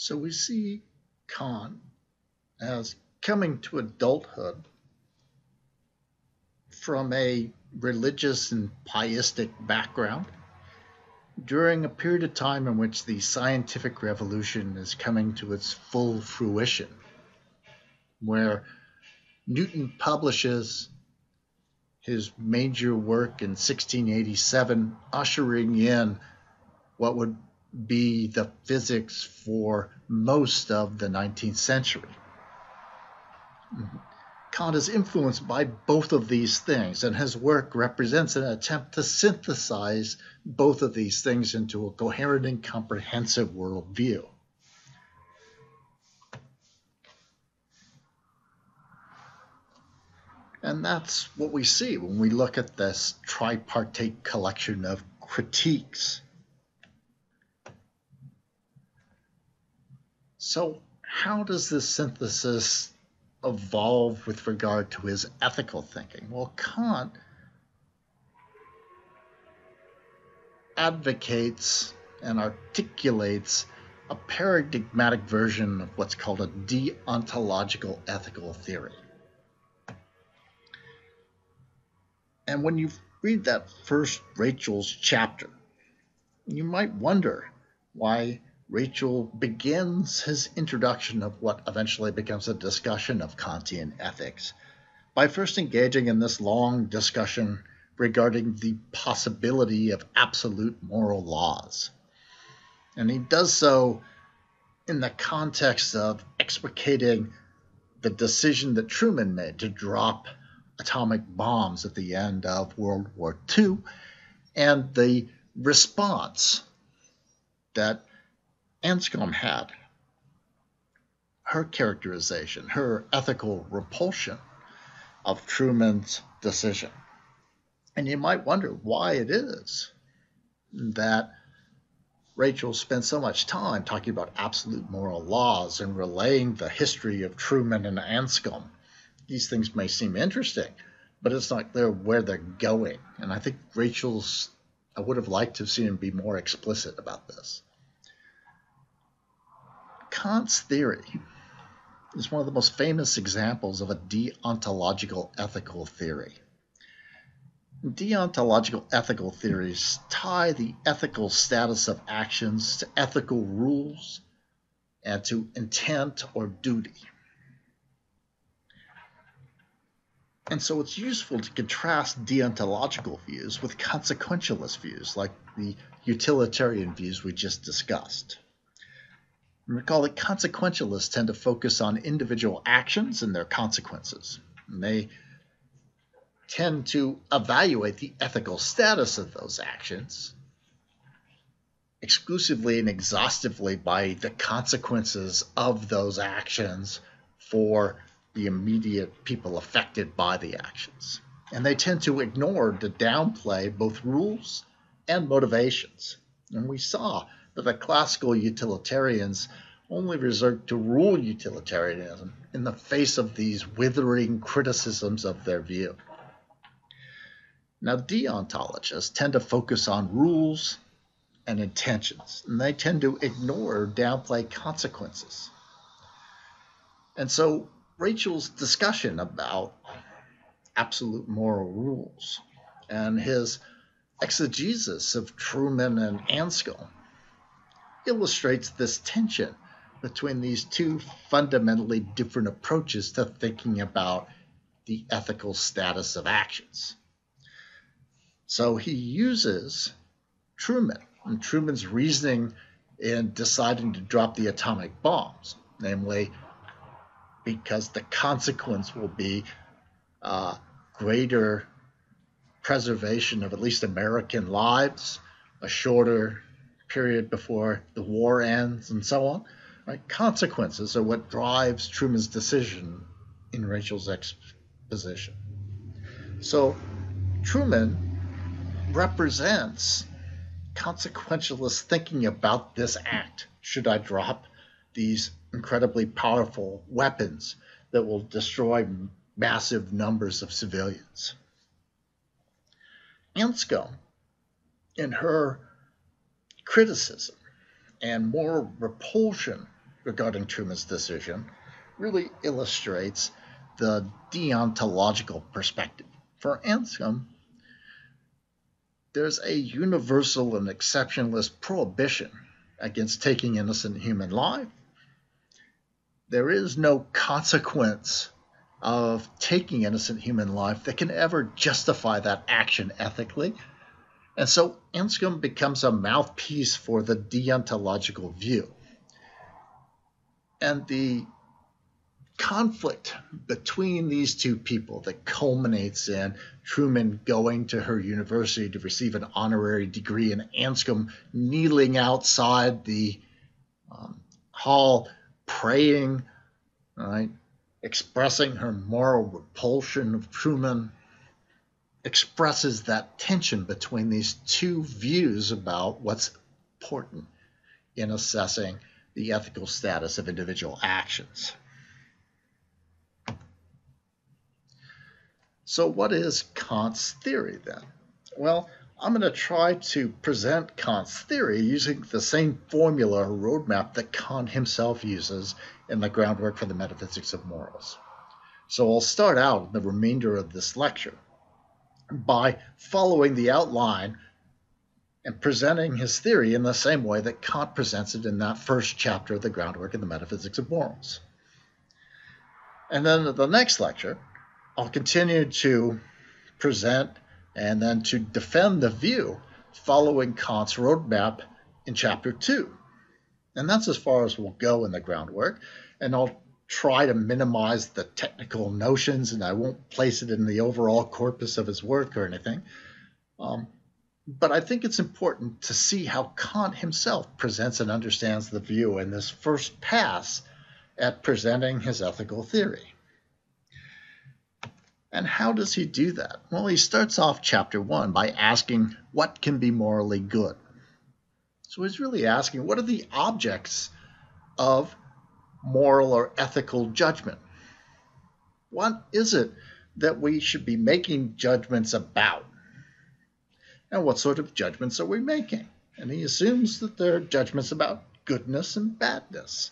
So we see Kant as coming to adulthood from a religious and pietistic background during a period of time in which the scientific revolution is coming to its full fruition, where Newton publishes his major work in 1687, ushering in what would be the physics for most of the 19th century. Kant is influenced by both of these things, and his work represents an attempt to synthesize both of these things into a coherent and comprehensive worldview. And that's what we see when we look at this tripartite collection of critiques. So, how does this synthesis evolve with regard to his ethical thinking? Well, Kant advocates and articulates a paradigmatic version of what's called a deontological ethical theory. And when you read that first Rachel's chapter, you might wonder why Rachel begins his introduction of what eventually becomes a discussion of Kantian ethics by first engaging in this long discussion regarding the possibility of absolute moral laws. And he does so in the context of explicating the decision that Truman made to drop atomic bombs at the end of World War II and the response that Anscombe had, her characterization, her ethical repulsion of Truman's decision. And you might wonder why it is that Rachel spent so much time talking about absolute moral laws and relaying the history of Truman and Anscombe. These things may seem interesting, but it's not clear where they're going. And I think I would have liked to have seen him be more explicit about this. Kant's theory is one of the most famous examples of a deontological ethical theory. Deontological ethical theories tie the ethical status of actions to ethical rules and to intent or duty. And so it's useful to contrast deontological views with consequentialist views, like the utilitarian views we just discussed. And recall that consequentialists tend to focus on individual actions and their consequences. And they tend to evaluate the ethical status of those actions exclusively and exhaustively by the consequences of those actions for the immediate people affected by the actions. And they tend to ignore, to downplay both rules and motivations. And we saw that the classical utilitarians only resort to rule utilitarianism in the face of these withering criticisms of their view. Now, deontologists tend to focus on rules and intentions, and they tend to ignore or downplay consequences. And so Rachel's discussion about absolute moral rules and his exegesis of Truman and Anscombe illustrates this tension between these two fundamentally different approaches to thinking about the ethical status of actions. So he uses Truman and Truman's reasoning in deciding to drop the atomic bombs, namely because the consequence will be greater preservation of at least American lives, a shorter period before the war ends, and so on. Right? Consequences are what drives Truman's decision in Rachel's exposition. So Truman represents consequentialist thinking about this act. Should I drop these incredibly powerful weapons that will destroy massive numbers of civilians? Anscombe, in her criticism and more repulsion regarding Truman's decision really illustrates the deontological perspective. For Anscombe, there's a universal and exceptionless prohibition against taking innocent human life. There is no consequence of taking innocent human life that can ever justify that action ethically. And so Anscombe becomes a mouthpiece for the deontological view. And the conflict between these two people that culminates in Truman going to her university to receive an honorary degree and Anscombe kneeling outside the hall praying, right, expressing her moral repulsion of Truman, expresses that tension between these two views about what's important in assessing the ethical status of individual actions. So what is Kant's theory then? Well, I'm going to try to present Kant's theory using the same formula or roadmap that Kant himself uses in the groundwork for the metaphysics of morals. So I'll start out the remainder of this lecture by following the outline and presenting his theory in the same way that Kant presents it in that first chapter of the groundwork of the metaphysics of morals. And then in the next lecture, I'll continue to present and then to defend the view following Kant's roadmap in chapter 2. And that's as far as we'll go in the groundwork. And I'll try to minimize the technical notions, and I won't place it in the overall corpus of his work or anything. But I think it's important to see how Kant himself presents and understands the view in this first pass at presenting his ethical theory. And how does he do that? Well, he starts off chapter 1 by asking what can be morally good. So he's really asking, what are the objects of moral or ethical judgment? What is it that we should be making judgments about? And what sort of judgments are we making? And he assumes that they're judgments about goodness and badness.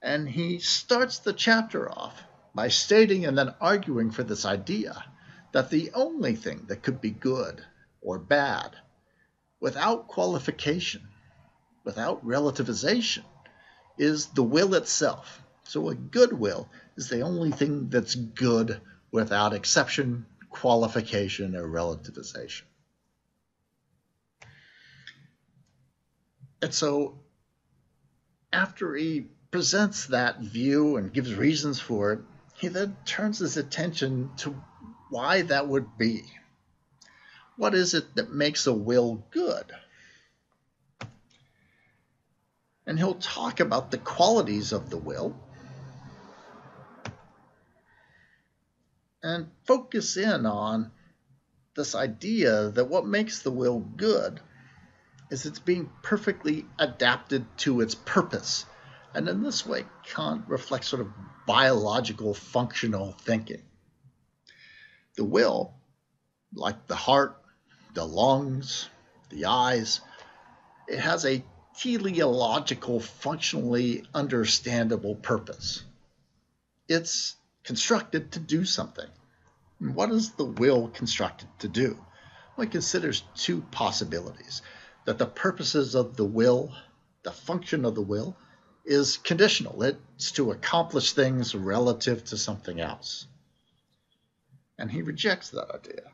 And he starts the chapter off by stating and then arguing for this idea that the only thing that could be good or bad without qualification, without relativization, is the will itself. So a good will is the only thing that's good without exception, qualification, or relativization. And so after he presents that view and gives reasons for it, he then turns his attention to why that would be. What is it that makes a will good? And he'll talk about the qualities of the will and focus in on this idea that what makes the will good is it's being perfectly adapted to its purpose. And in this way, Kant reflects sort of biological functional thinking. The will, like the heart, the lungs, the eyes, it has a teleological, functionally understandable purpose. It's constructed to do something. And what is the will constructed to do? Well, it considers two possibilities: that the purposes of the will, the function of the will, is conditional. It's to accomplish things relative to something else. And he rejects that idea.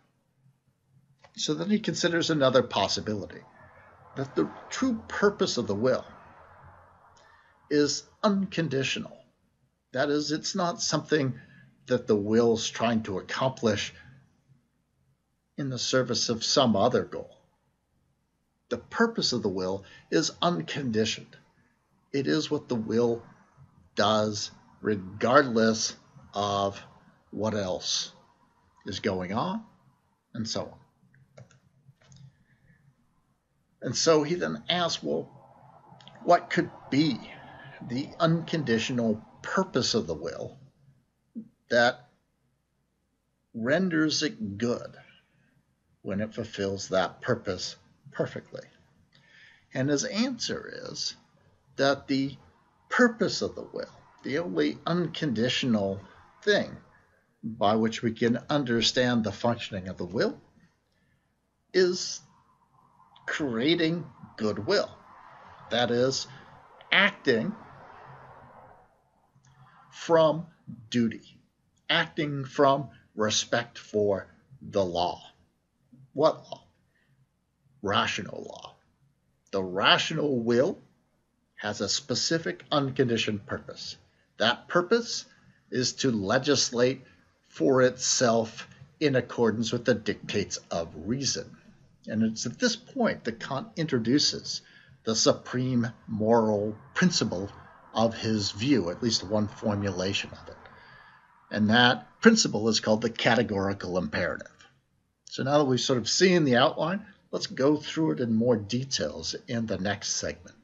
So then he considers another possibility, that the true purpose of the will is unconditional. That is, it's not something that the will's trying to accomplish in the service of some other goal. The purpose of the will is unconditioned. It is what the will does regardless of what else is going on, and so on. And so he then asks, well, what could be the unconditional purpose of the will that renders it good when it fulfills that purpose perfectly? And his answer is that the purpose of the will, the only unconditional thing by which we can understand the functioning of the will, is creating goodwill. That is, acting from duty, acting from respect for the law. What law? Rational law. The rational will has a specific unconditioned purpose. That purpose is to legislate for itself in accordance with the dictates of reason. And it's at this point that Kant introduces the supreme moral principle of his view, at least one formulation of it. And that principle is called the categorical imperative. So now that we've sort of seen the outline, let's go through it in more details in the next segment.